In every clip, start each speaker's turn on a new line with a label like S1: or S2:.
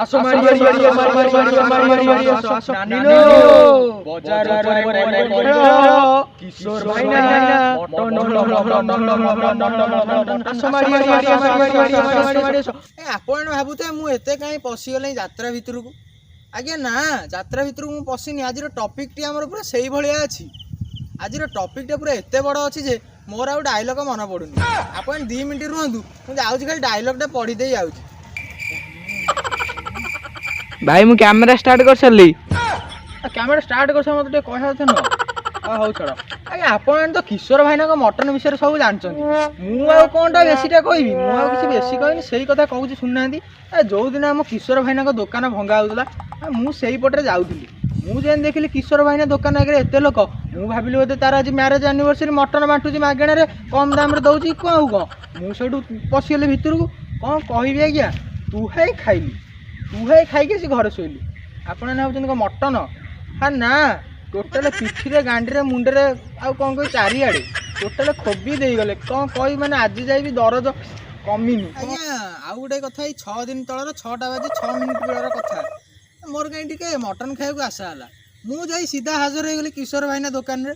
S1: আসো মারি নানিলো বজার কিশোর ভাইনা আসো মারি
S2: ଆପଣ ଭାବୁଥିବେ ମୁଁ ଏତେ କାହିଁ ପଶିଗଲି ଯାତ୍ରା ଭିତରକୁ। ଆଜ୍ଞା ନା, ଯାତ୍ରା ଭିତରକୁ ମୁଁ ପଶିନି। ଆଜିର ଟପିକ୍ଟି ଆମର ପୁରା ସେଇଭଳିଆ ଅଛି। ଆଜିର ଟପିକ୍ଟା ପୁରା ଏତେ ବଡ଼ ଅଛି ଯେ ମୋର ଆଉ ଡାଇଲଗ ମନେ ପଡ଼ୁନି। ଆପଣ 2 ମିନିଟ୍ ରୁହନ୍ତୁ, ମୁଁ ଯାଉଛି ଖାଲି ଡାଇଲଗଟା ପଢ଼ି ଦେଇ ଯାଉଛି।
S1: ଭାଇ ମୁଁ କ୍ୟାମେରା ଷ୍ଟାର୍ଟ କରିସାରିଲି। କ୍ୟାମେରା ଷ୍ଟାର୍ଟ କରିସାର ମୋତେ ଟିକେ କହିବା କଥା ନୁହଁ। ହଉ ଛାଡ଼। ଆଜ୍ଞା ଆପଣ ତ କିଶୋର ଭାଇନାଙ୍କ ମଟନ ବିଷୟରେ ସବୁ ଜାଣିଛନ୍ତି। ମୁଁ ଆଉ କ'ଣଟା ବେଶୀଟା କହିବି? ମୁଁ ଆଉ କିଛି ବେଶୀ କହିନି, ସେଇ କଥା କହୁଛି ଶୁଣୁନାହାନ୍ତି। ଯେଉଁଦିନ ଆମ କିଶୋର ଭାଇନାଙ୍କ ଦୋକାନ ଭଙ୍ଗା ହେଉଥିଲା, ମୁଁ ସେଇପଟରେ ଯାଉଥିଲି। ମୁଁ ଯେମିତି ଦେଖିଲି କିଶୋର ଭାଇନା ଦୋକାନ ଆଗରେ ଏତେ ଲୋକ, ମୁଁ ଭାବିଲି ବୋଧେ ତାର ଆଜି ମ୍ୟାରେଜ୍ ଆନିଭର୍ସରୀ, ମଟନ ବାଣ୍ଟୁଛି ମାଗଣାରେ, କମ୍ ଦାମରେ ଦେଉଛି କ'ଣ ଆଉ କ'ଣ। ମୁଁ ସେଇଠୁ ପଶିଗଲି ଭିତରକୁ। କ'ଣ କହିବି ଆଜ୍ଞା, ତୁହାଇ ଖାଇଲି। ତୁହାଇ ଖାଇକି ଆସି ଘରେ ଶୋଇଲି। ଆପଣ ଭାବୁଛନ୍ତି କ'ଣ ମଟନ? ହଁ ନା, ଟୋଟାଲ ପିଠିରେ, ଗାଣ୍ଡିରେ, ମୁଣ୍ଡରେ, ଆଉ କ'ଣ କହିବି ଚାରିଆଡ଼େ ଟୋଟାଲ ଖୋବି ଦେଇଗଲେ। କ'ଣ କହିବି ମାନେ ଆଜି ଯାଇ ବି ଦରଜ କମିନି।
S2: ଆଜ୍ଞା ଆଉ ଗୋଟେ କଥା, ଏଇ 6 ଦିନ ତଳର 6ଟା ବାଜି 6 ମିନିଟ୍ ବେଳର କଥା। ମୋର କାହିଁ ଟିକେ ମଟନ୍ ଖାଇବାକୁ ଆଶା ହେଲା। ମୁଁ ଯାଇ ସିଧା ହାଜର ହେଇଗଲି କିଶୋର ଭାଇନା ଦୋକାନରେ।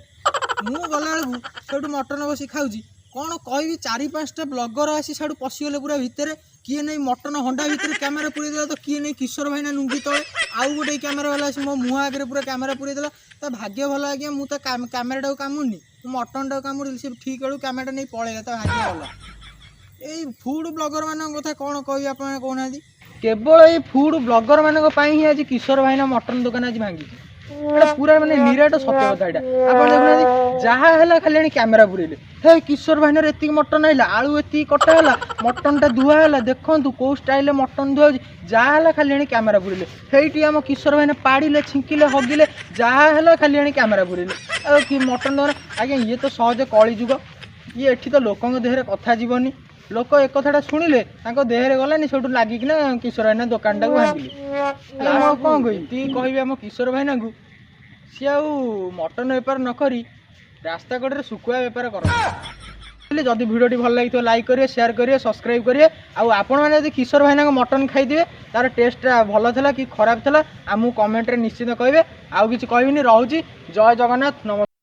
S2: ମୁଁ ଗଲାବେଳକୁ ସେଇଠୁ ମଟନ୍ ବସି ଖାଉଛି। କ'ଣ କହିବି, 4-5ଟା ବ୍ଲଗର ଆସି ସେଇଠୁ ପଶିଗଲେ ପୁରା ଭିତରେ। କିଏ ନେଇ ମଟନ୍ ହଣ୍ଡା ଭିତରେ କ୍ୟାମେରା ପୁରେଇ ଦେଲା, ତ କିଏ ନେଇ କିଶୋର ଭାଇନା ଲୁଙ୍ଗି ତଳେ, ଆଉ ଗୋଟେ କ୍ୟାମେରା ବାଲା ଆସି ମୋ ମୁହଁ ଆଗରେ ପୁରା କ୍ୟାମେରା ପୁରେଇ ଦେଲା। ତା ଭାଗ୍ୟ ଭଲ ଆଜ୍ଞା, ମୁଁ ତା କ୍ୟାମେରାଟାକୁ କାମୁଡ଼ିନି, ମୁଁ ମଟନ୍ଟାକୁ କାମୁଡ଼ିଲି। ସେ ଠିକ୍ ବେଳକୁ କ୍ୟାମେରାଟା ନେଇ ପଳେଇଲା, ତା ଭାଗ୍ୟ ଭଲ। ଏଇ ଫୁଡ୍ ବ୍ଲଗର ମାନଙ୍କ କଥା କ'ଣ କହିବି ଆପଣ କହୁନାହାନ୍ତି?
S1: କେବଳ ଏଇ ଫୁଡ୍ ବ୍ଲଗର ମାନଙ୍କ ପାଇଁ ହିଁ ଆଜି କିଶୋର ଭାଇନା ମଟନ ଦୋକାନ ଆଜି ଭାଙ୍ଗିଛି। ଏଇଟା ପୁରା ମାନେ ନିରାଟ ସତ୍ୟ କଥା ଏଇଟା। ଆପଣ ଦେଖୁନାହାନ୍ତି, ଯାହା ହେଲା ଖାଲି ଆଣି କ୍ୟାମେରା ପୁରେଇଲେ। ହେ କିଶୋର ଭାଇନାର ଏତିକି ମଟନ ଆଇଲା, ଆଳୁ ଏତିକି କଟା ହେଲା, ମଟନଟା ଧୁଆ ହେଲା, ଦେଖନ୍ତୁ କୋଉ ଷ୍ଟାଇଲରେ ମଟନ ଧୁଆ ହେଉଛି। ଯାହା ହେଲା ଖାଲି ଆଣି କ୍ୟାମେରା ପୁରେଇଲେ। ସେଇଠି ଆମ କିଶୋର ଭାଇନା ପାଡ଼ିଲେ, ଛିଙ୍କିଲେ, ହଗିଲେ, ଯାହା ହେଲା ଖାଲି ଆଣି କ୍ୟାମେରା ପୁରେଇଲେ। ଆଉ କି ମଟନ ଦୋକାନ ଆଜ୍ଞା, ଇଏ ତ ସହଜେ କଳି ଯୁଗ। ଇଏ ଏଠି ତ ଲୋକଙ୍କ ଦେହରେ କଥା ଯିବନି। ଲୋକ ଏ କଥାଟା ଶୁଣିଲେ ତାଙ୍କ ଦେହରେ ଗଲାନି, ସେଇଠୁ ଲାଗିକିନା କିଶୋର ଭାଇନା ଦୋକାନଟାକୁ ଭାଙ୍ଗିଲେ। ମୁଁ ଆଉ କ'ଣ କହିବି? ଏତିକି କହିବି ଆମ କିଶୋର ଭାଇନାଙ୍କୁ, ସିଏ ଆଉ ମଟନ ବେପାର ନ କରି ରାସ୍ତା କଡ଼ରେ ଶୁଖୁଆ ବେପାର କରନ୍ତି। ଯଦି ଭିଡ଼ିଓଟି ଭଲ ଲାଗିଥିବ ଲାଇକ୍ କରିବେ, ସେୟାର କରିବେ, ସବସ୍କ୍ରାଇବ୍ କରିବେ। ଆଉ ଆପଣମାନେ ଯଦି କିଶୋର ଭାଇନାଙ୍କ ମଟନ ଖାଇଥିବେ, ତାର ଟେଷ୍ଟଟା ଭଲ ଥିଲା କି ଖରାପ ଥିଲା ଆମକୁ କମେଣ୍ଟରେ ନିଶ୍ଚିତ କହିବେ। ଆଉ କିଛି କହିବିନି, ରହୁଛି। ଜୟ ଜଗନ୍ନାଥ, ନମସ୍କାର।